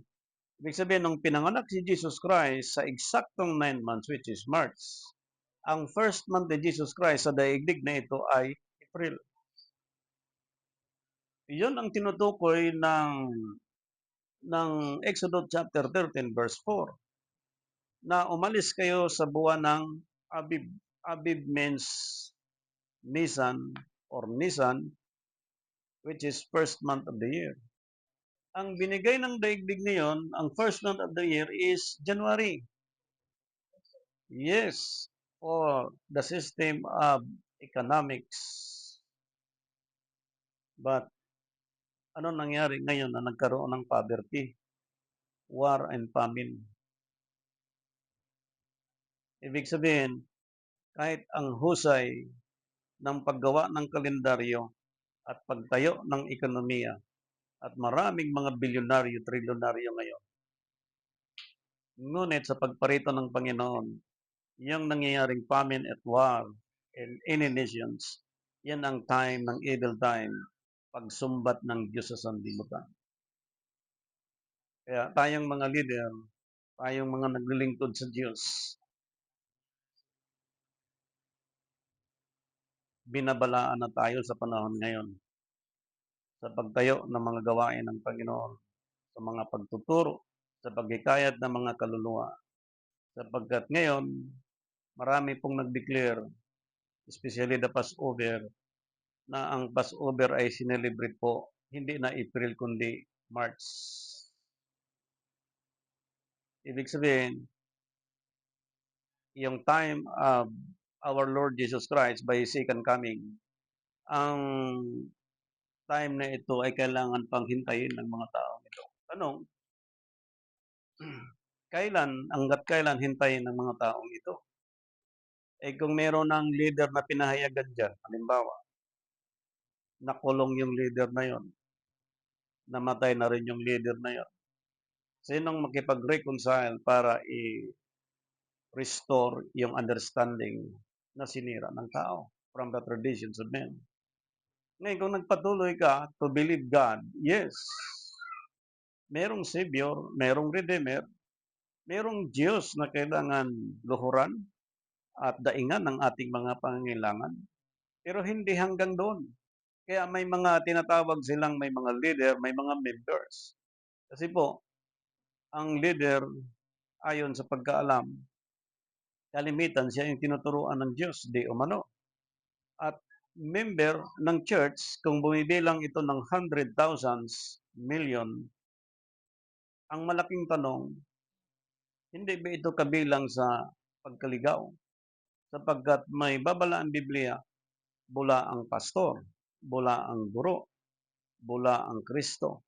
Ibig sabihin, nung pinanganak si Jesus Christ sa eksaktong 9 months, which is March, ang first month ni Jesus Christ sa daigdig na ito ay April. Iyon ang tinutukoy ng Exodus chapter 13 verse 4 na umalis kayo sa buwan ng Abib. Abib means Nisan or Nisan, which is first month of the year. Ang binigay ng daigdig niyon, ang first month of the year is January. Yes, for the system of economics. But ano nangyari ngayon na nagkaroon ng poverty, war and famine? Ibig sabihin, kahit ang husay ng paggawa ng kalendaryo at pagtayo ng ekonomiya at maraming mga bilyonaryo, trilyonaryo ngayon. Ngunit sa pagparito ng Panginoon, yung nangyayaring famine at war in any nations, yan ang time ng evil time, pagsumbat ng Diyos sa sanlibutan. Kaya tayong mga leader, tayong mga naglilingkod sa Diyos, binabalaan na tayo sa panahon ngayon sa pagtayo ng mga gawain ng Panginoon, sa mga pagtuturo, sa paghikayat ng mga kaluluwa. Sapagkat ngayon, marami pong nag-declare, especially the Passover, na ang Passover ay sinelebrate po hindi na April kundi March. Ibig sabihin, yung time of our Lord Jesus Christ by His second coming, ang time na ito ay kailangan pang hintayin ng mga taong ito. Tanong, hangga't kailan hintayin ng mga taong ito? Eh kung meron ng leader na pinahayagan dyan, halimbawa, nakulong yung leader na yon, namatay na rin yung leader na yon, sinong makipag-reconcile para i-restore yung understanding na sinira ng tao from the traditions of men? Ngayon, kung nagpatuloy ka to believe God, yes, merong Savior, merong Redeemer, merong Diyos na kailangan luhuran at daingan ng ating mga pangangailangan. Pero hindi hanggang doon. Kaya may mga tinatawag silang may mga leader, may mga members. Kasi po, ang leader, ayon sa pagkaalam, kalimitan siya yung tinuturuan ng Diyos, di umano. At member ng church, kung bumibilang ito ng 100,000s, million, ang malaking tanong, hindi ba ito kabilang sa pagkaligaw? Sapagkat may babala ang Biblia, bula ang pastor, bula ang guro, bula ang Kristo.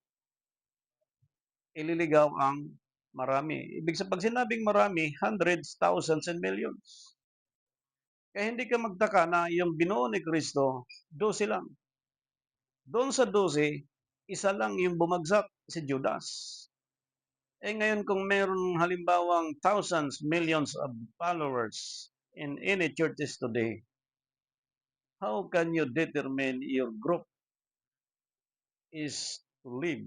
Ililigaw ang marami. Ibig sabihin, pag sinabing marami, hundreds, thousands, and millions. Kaya hindi ka magtaka na yung binuo ni Kristo, 12 lang. Doon sa 12, isa lang yung bumagsak, si Judas. Eh ngayon kung meron halimbawang thousands, millions of followers in any churches today, how can you determine your group is to live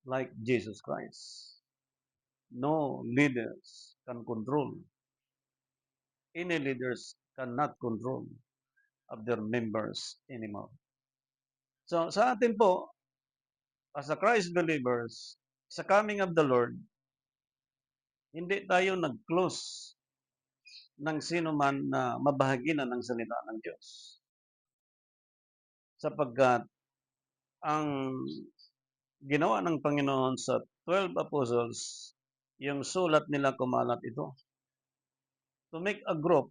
like Jesus Christ? No leaders can control. Any leaders cannot control of their members anymore. So sa atin po, as a Christ believers, sa coming of the Lord, hindi tayo nag-close ng sino man na mabahagi na ng salita ng Diyos. Sapagkat ang ginawa ng Panginoon sa 12 apostles, yung sulat nila kumalat ito. To make a group,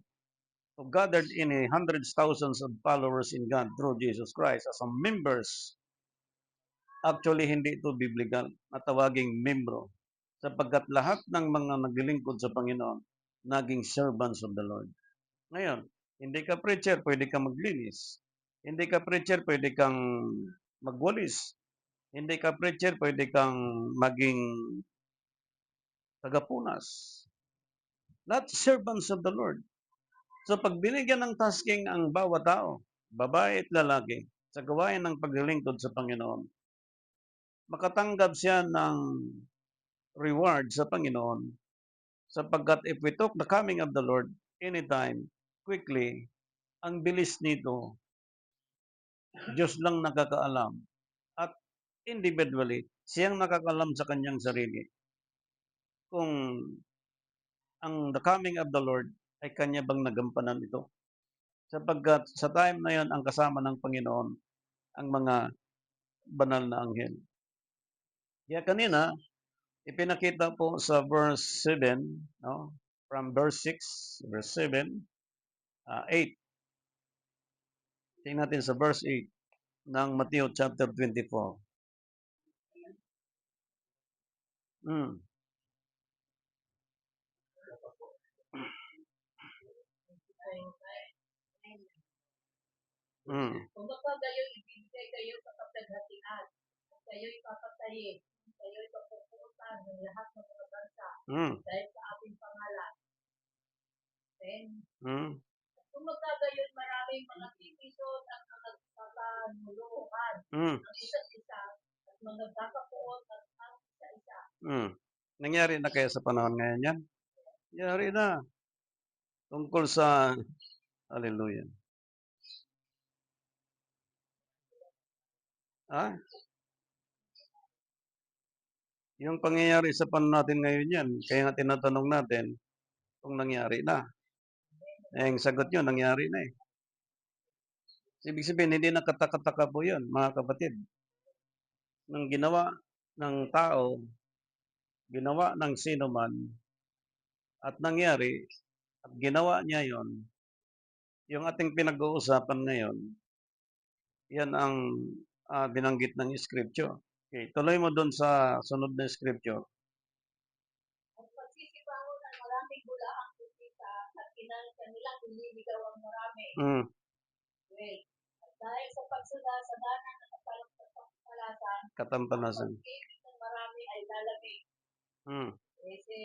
to gather in hundreds, thousands of followers in God through Jesus Christ as a members. Actually, hindi ito biblical na tawaging membro. Sapagkat lahat ng mga naglilingkod sa Panginoon, naging servants of the Lord. Ngayon, hindi ka preacher, pwede kang maglinis. Hindi ka preacher, pwede kang magwalis. Hindi ka preacher, pwede kang maging tagapunas. Lahat servants of the Lord. So pag binigyan ng tasking ang bawat tao, babae at lalaki, sa gawain ng paglilingkod sa Panginoon, makatanggap siya ng reward sa Panginoon, sapagkat if we took the coming of the Lord anytime, quickly, ang bilis nito, Diyos lang nakakaalam. At individually, siyang nakakaalam sa kanyang sarili kung ang the coming of the Lord ay kanya bang nagampanan ito. Sapagkat sa time na yon, ang kasama ng Panginoon, ang mga banal na anghel. Kaya kanina, ipinakita po sa verse 7, no? From verse 6, verse 7, 8. Tingnan natin sa verse 8 ng Matthew chapter 24. Mm. Mm. Kung kapag kayo ibibigay kayo sa kapaghatian, at kayo'y papatayin, kayo'y papuputan ng lahat ng mga bansa dahil sa ating pangalan. Then, kung magkagayon, maraming mga tipisod at mga nagpapanuluhan ang isa't isa at mga kakapuot at ang isa-isa. Nangyari na kaya sa panahon ngayon yan? Nangyari na. Tungkol sa, hallelujah. Yung pangyayari sa panahon natin ngayon yan, kaya nga tinatanong natin kung nangyari na. Ang sagot niyo nangyari na, eh. Ibig sabihin hindi na kataka-taka po 'yun, mga kapatid. Ng ginawa ng tao, ginawa ng sino man at nangyari at ginawa niya 'yon, yung ating pinag-uusapan ngayon, 'yan ang, binanggit ng Scripture. Okay, tuloy mo dun sa sunod na Scripture. Ang pagsisibangon ng maraming bulaang bisita at kanilang nililigaw ang marami. Mm, Well, at dahil sa pagsadasadanang ng katampalasan, ang Katampanasan. pag-ibig ng marami ay lalamig. Mm, Kasi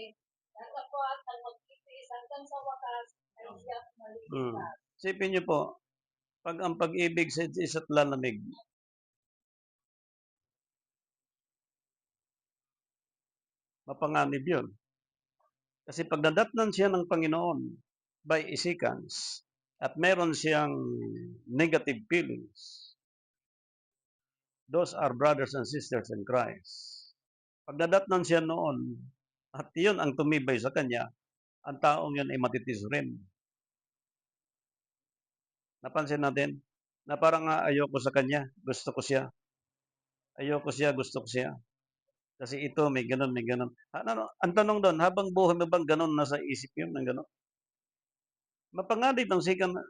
datapwat ang magtitiis hanggang sa wakas ay siyang mm. maliligtas. Isipin niyo po, pag ang pag-ibig sa isa't lalamig, mapanganib 'yun. Kasi pag nadatnan siya ng Panginoon by isikans at meron siyang negative feelings, those are brothers and sisters in Christ. Pag nadatnan siya noon at 'yun ang tumibay sa kanya, ang taong 'yun ay matitis rin. Napansin natin na parang, ayoko sa kanya, gusto ko siya. Ayoko siya, gusto ko siya. Kasi ito may gano'n, may gano'n. Ano, ang tanong do'n, habang buhay mo bang gano'n nasa isip 'yun ng gano'n? Mapanganib ang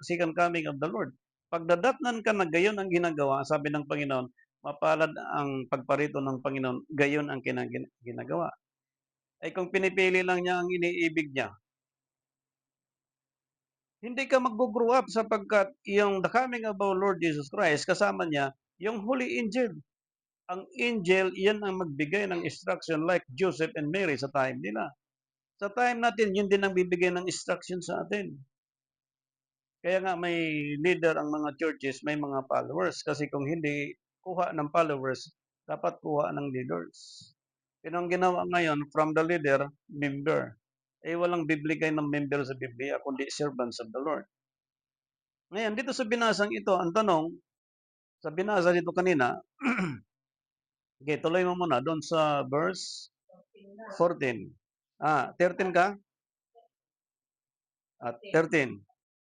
second coming of the Lord. Pag nadatnan ka na gayon ang ginagawa, sabi ng Panginoon, mapalad ang pagparito ng Panginoon, gayon ang ginagawa. Ay kung pinipili lang niya ang iniibig niya, hindi ka mag-grow up sapagkat yung the coming of our Lord Jesus Christ, kasama niya yung Holy Angel. Ang angel, iyan ang magbigay ng instruction like Joseph and Mary sa time nila. Sa time natin, yun din ang bibigay ng instruction sa atin. Kaya nga may leader ang mga churches, may mga followers. Kasi kung hindi kuha ng followers, dapat kuha ng leaders. Pero ang ginawa ngayon, from the leader, member. Eh walang bibigay ng member sa Biblia, kundi servants of the Lord. Ngayon, dito sa binasang ito, ang tanong, sa binasa dito kanina, okay, tuloy mo muna doon sa verse 14. 13 ka? At 13.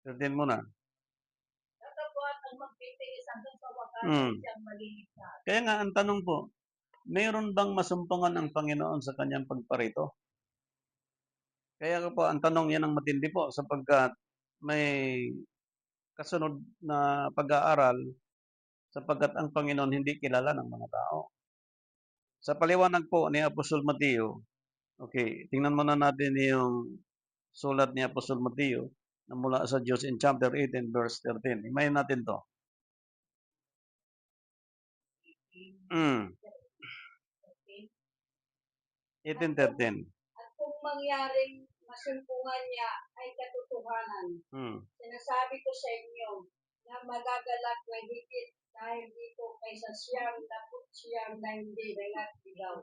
13 muna. Datapwat ang magtitiis hanggang sa wakas ay Mm. siyang maliligtas. Kaya nga, ang tanong po, mayroon bang masumpungan ang Panginoon sa kanyang pagparito? Kaya po, ang tanong yan ang matindi po sapagkat may kasunod na pag-aaral sapagkat ang Panginoon hindi kilala ng mga tao. Sa paliwanag po ni Apostol Mateo, okay, tingnan muna natin yung sulat ni Apostol Mateo na mula sa Diyos in chapter 18 verse 13. Imayin natin to. 18:13. At kung mangyaring masumpungan niya ay katotohanan, sinasabi ko sa inyo na magagalak na higit dahil dito kaysa siyam na hindi nangatigaw.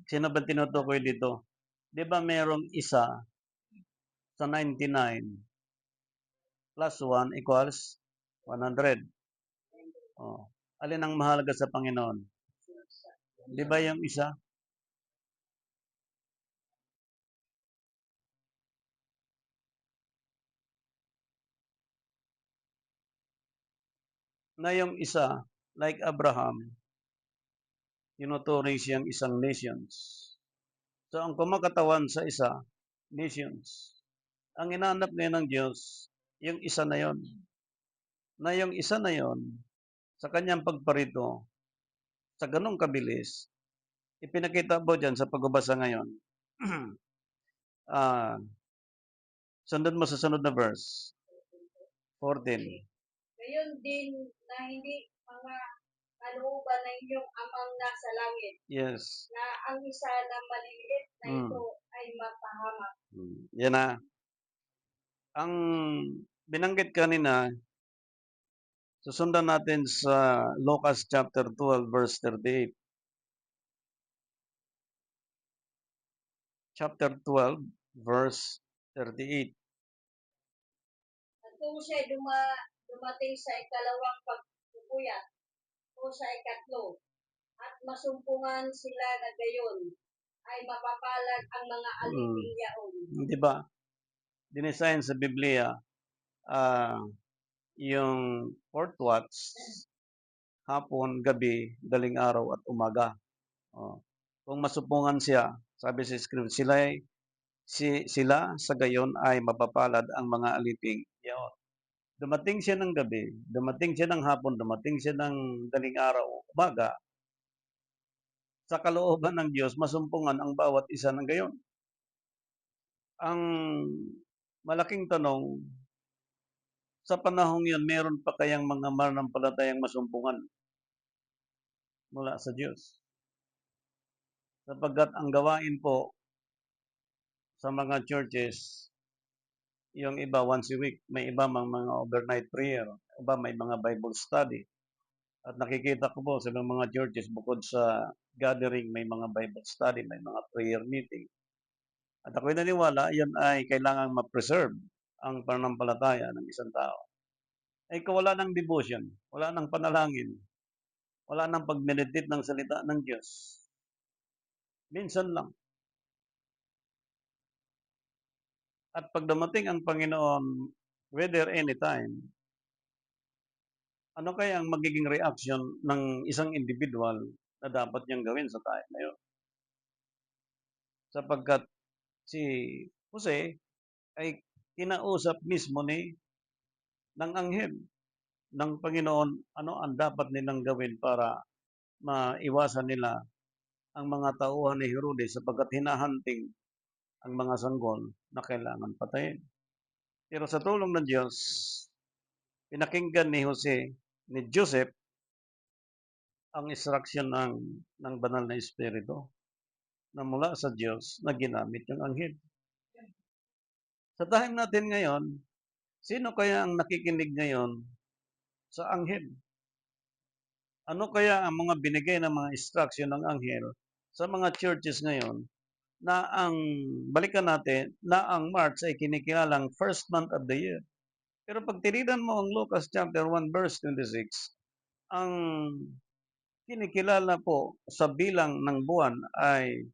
Sino ba tinutukoy dito? Di ba merong isa sa 99 plus 1 equals 100? Oh. Alin ang mahalaga sa Panginoon? Di ba yung isa? Na yung isa, like Abraham, tinuturing siyang isang nations. So, ang kumakatawan sa isa, nations. Ang inaanap ngayon ng Diyos, yung isa na yon. Na yung isa na yon, sa kanyang pagparito, sa ganong kabilis, ipinakita po dyan sa pagbabasa ngayon. Sundan mo sa sunod na verse. 14. Ngayon din na hindi mga kalooban ng inyong amang nasa langit. Yes. Na ang isa na maliliit na ito ay mapahamak. Yan na. Ang binanggit kanina, susundan natin sa Lucas chapter 12 verse 38. Chapter 12 verse 38. At kung siya dumating sa ikalawang pagpupuyat o sa ikatlo, at masumpungan sila na gayon, ay mapapalad ang mga alipin yaon. Di ba? dinisign sa Biblia, yung 4th watch, hapon, gabi, daling araw at umaga. Oh. Kung masupungan siya, sabi sa script, sila sa gayon ay mapapalad ang mga aliping yaon. Dumating siya ng gabi, dumating siya ng hapon, dumating siya ng daling araw, umaga, sa kalooban ng Diyos, masumpungan ang bawat isa ng gayon. Ang malaking tanong, sa panahong yun, meron pa kayang mga mananampalatayang masumpungan mula sa Diyos? Sapagkat ang gawain po sa mga churches, yung iba once a week, may iba mga overnight prayer, iba may mga Bible study. At nakikita ko po sa mga churches, bukod sa gathering, may mga Bible study, may mga prayer meeting. At ako'y naniwala, yan ay kailangang ma-preserve ang pananampalataya ng isang tao. Ay kung wala ng devotion, wala ng panalangin, wala ng pag-meditate ng salita ng Diyos, minsan lang. At pag dumating ang Panginoon, whether anytime, ano kaya ang magiging reaction ng isang individual na dapat niyang gawin sa time na yun? Sapagkat si Jose ay kinausap mismo ng anghel ng Panginoon, ano ang dapat nilang gawin para maiwasan nila ang mga tauhan ni Herodes sapagkat hinahunting ang mga sanggol na kailangan patayin. Pero sa tulong ng Diyos, pinakinggan ni Joseph, ang instruction ng banal na Espiritu na mula sa Diyos na ginamit yung anghel. Sa time natin ngayon, sino kaya ang nakikinig ngayon sa anghel? Ano kaya ang mga binigay ng mga instruction ng anghel sa mga churches ngayon na ang, balikan natin, na ang March ay kinikilalang first month of the year. Pero pag tinidan mo ang Lucas chapter 1 verse 26, ang kinikilala po sa bilang ng buwan ay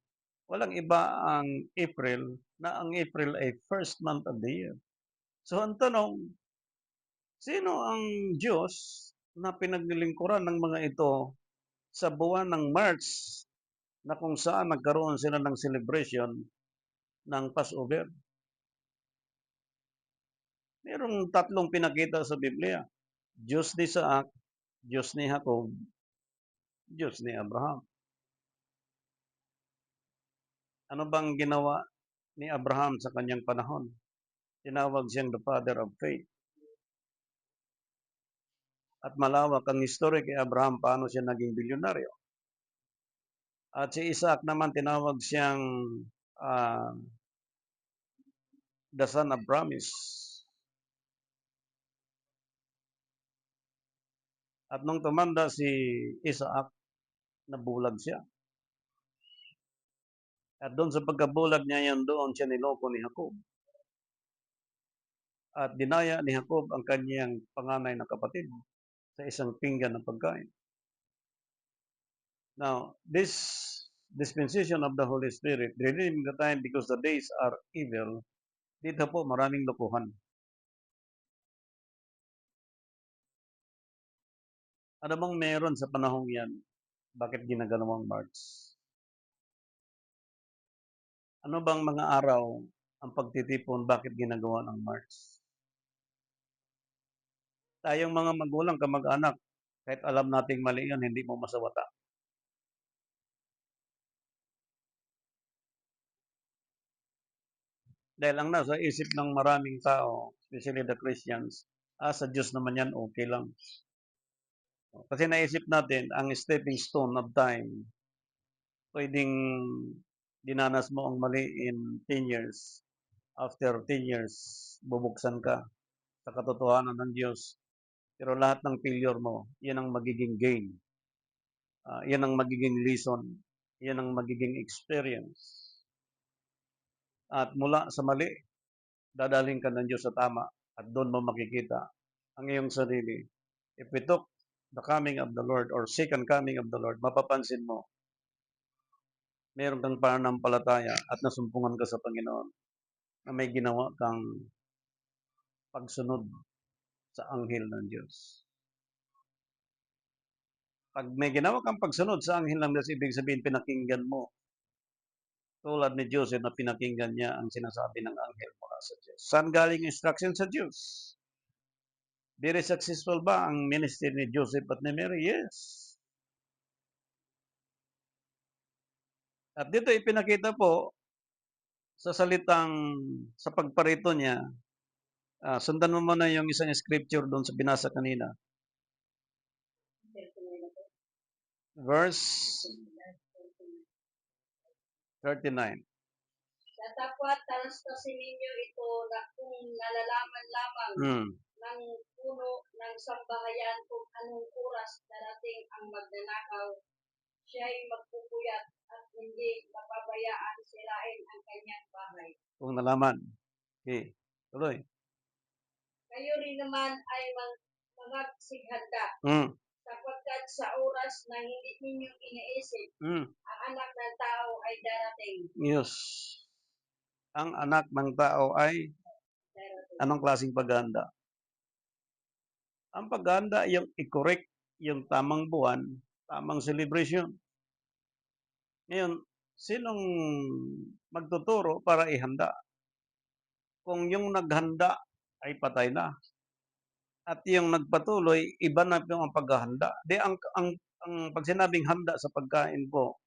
walang iba ang April, na ang April ay first month of the year. So ang tanong, sino ang Diyos na pinaglilingkuran ng mga ito sa buwan ng March na kung saan nagkaroon sila ng celebration ng Passover? Merong tatlong pinakita sa Biblia. Diyos ni Isaac, Diyos ni Jacob, Diyos ni Abraham. Ano bang ginawa ni Abraham sa kanyang panahon? Tinawag siyang the father of faith. At malawak ang history kay Abraham paano siya naging bilyonaryo. At si Isaac naman tinawag siyang the son of promise. At nung tumanda si Isaac, nabulag siya. At doon sa pagkabulag niya yan, doon siya niloko ni Jacob. At dinaya ni Jacob ang kanyang panganay na kapatid sa isang pinggan ng pagkain. Now, this dispensation of the Holy Spirit, redeeming the time because the days are evil, dito po maraming lokohan. Ano bang meron sa panahong yan? Bakit ginagalawang March? Ano bang mga araw ang pagtitipon? Bakit ginagawa ng March? Tayong mga magulang, kamag-anak, kahit alam nating mali yan, hindi mo masawata. Dahil ang nasa isip ng maraming tao, especially the Christians, sa Diyos naman yan, okay lang. Kasi naisip natin, ang stepping stone of time, pwedeng dinanas mo ang mali in 10 years. After 10 years, bubuksan ka sa katotohanan ng Diyos. Pero lahat ng failure mo, yan ang magiging gain. Yan ang magiging lesson. Yan ang magiging experience. At mula sa mali, dadaling ka ng Diyos sa tama at doon mo makikita ang iyong sarili. If we took the coming of the Lord or second coming of the Lord, mapapansin mo, meron kang pananampalataya at nasumpungan ka sa Panginoon. na may ginawa kang pagsunod sa anghel ng Diyos. Pag may ginawa kang pagsunod sa anghel ng Diyos, ibig sabihin pinakinggan mo. Tulad ni Joseph na pinakinggan niya ang sinasabi ng anghel mula sa Diyos. Saan galing instruction sa Diyos? Very successful ba ang ministry ni Joseph at ni Mary? Yes. At dito ipinakita po sa salitang, sa pagparito niya, sundan mo muna yung isang scripture doon sa binasa kanina. Verse 39. Datapwat talastasin ninyo ito na kung nalalaman lamang ng puno ng sambahayan kung anong oras darating ang magnanakaw, siya'y magpupuyat at hindi mapabayaan sirain ang kanyang bahay. Kung nalaman. Okay. Tuloy. Kayo rin naman ay magsighanda. Sapagkat sa oras na hindi ninyo iniisip, ang anak ng tao ay darating. Yes. Ang anak ng tao ay Darating. anong klaseng paghahanda? Ang paghahanda, yung i-correct yung tamang buwan, tamang celebration. Ngayon, sinong magtuturo para ihanda? Kung yung naghanda ay patay na, at yung nagpatuloy, iba na po ang paghahanda. Di ang pag sinabing handa sa pagkain po,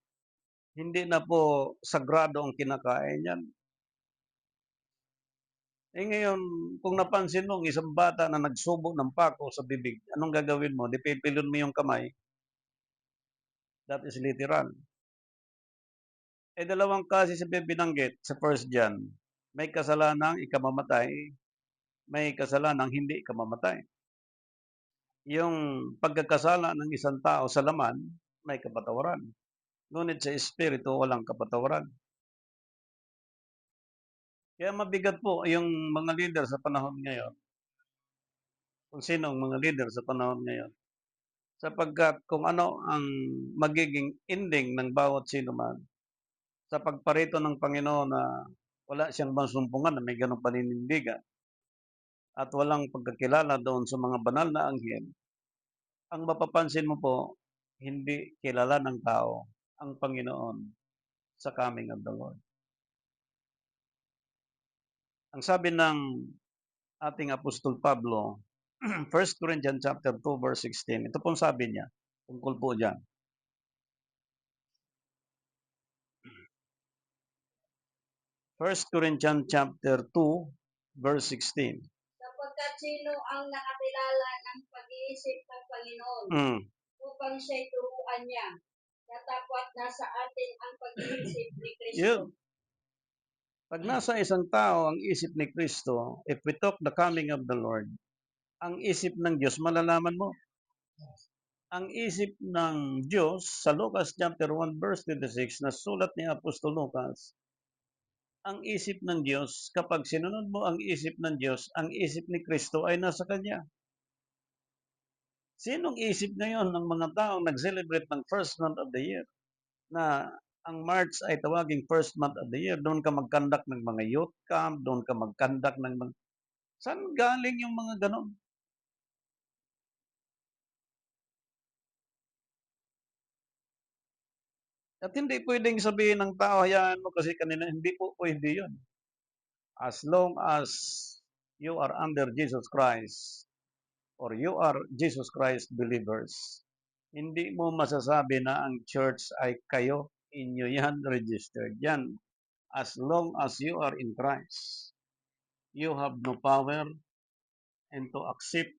hindi na po sagrado ang kinakain yan. Eh ngayon, kung napansin mo, isang bata na nagsubo ng pako sa bibig, anong gagawin mo? Di pipilon mo yung kamay. That is literal. Eh dalawang kasi sa binanggit sa 1 John, may kasalanang ikamamatay, may kasalanang hindi ikamamatay. Yung pagkakasala ng isang tao sa laman, may kapatawaran. Ngunit sa espiritu, walang kapatawaran. Kaya mabigat po yung mga leader sa panahon ngayon. Kung sino ang mga leader sa panahon ngayon. Sapagkat kung ano ang magiging ending ng bawat sino man sa pagparito ng Panginoon na wala siyang mansumpungan na may ganong paninindigan at walang pagkakilala doon sa mga banal na anghel, ang mapapansin mo po, hindi kilala ng tao ang Panginoon sa coming of the Lord. Ang sabi ng ating Apostol Pablo, 1 Corinthians chapter 2 verse 16, ito pong sabi niya, tungkol po dyan. First Corinthians chapter 2 verse 16. Sapagkat sino ang nakakilala ng pag-iisip ng Panginoon upang siya'y turuan niya, datapwat nasa atin ang pag-iisip ni Kristo. Yun. Pag nasa isang tao ang isip ni Kristo, if we talk the coming of the Lord, ang isip ng Diyos, malalaman mo. Ang isip ng Diyos sa Lucas chapter 1 verse 26 na sulat ni Apostol Lucas, ang isip ng Diyos, kapag sinunod mo ang isip ng Diyos, ang isip ni Kristo ay nasa Kanya. Sinong isip ngayon ng mga taong nag-celebrate ng first month of the year? Na ang March ay tawaging first month of the year, doon ka mag-conduct ng mga youth camp, doon ka mag-conduct ng mga... Saan galing yung mga ganon? At hindi pwedeng sabihin ng tao, hayaan mo kasi kanina, hindi po pwede yun. As long as you are under Jesus Christ, or you are Jesus Christ believers, hindi mo masasabi na ang church ay kayo, inyo yan, registered yan. As long as you are in Christ, you have no power and to accept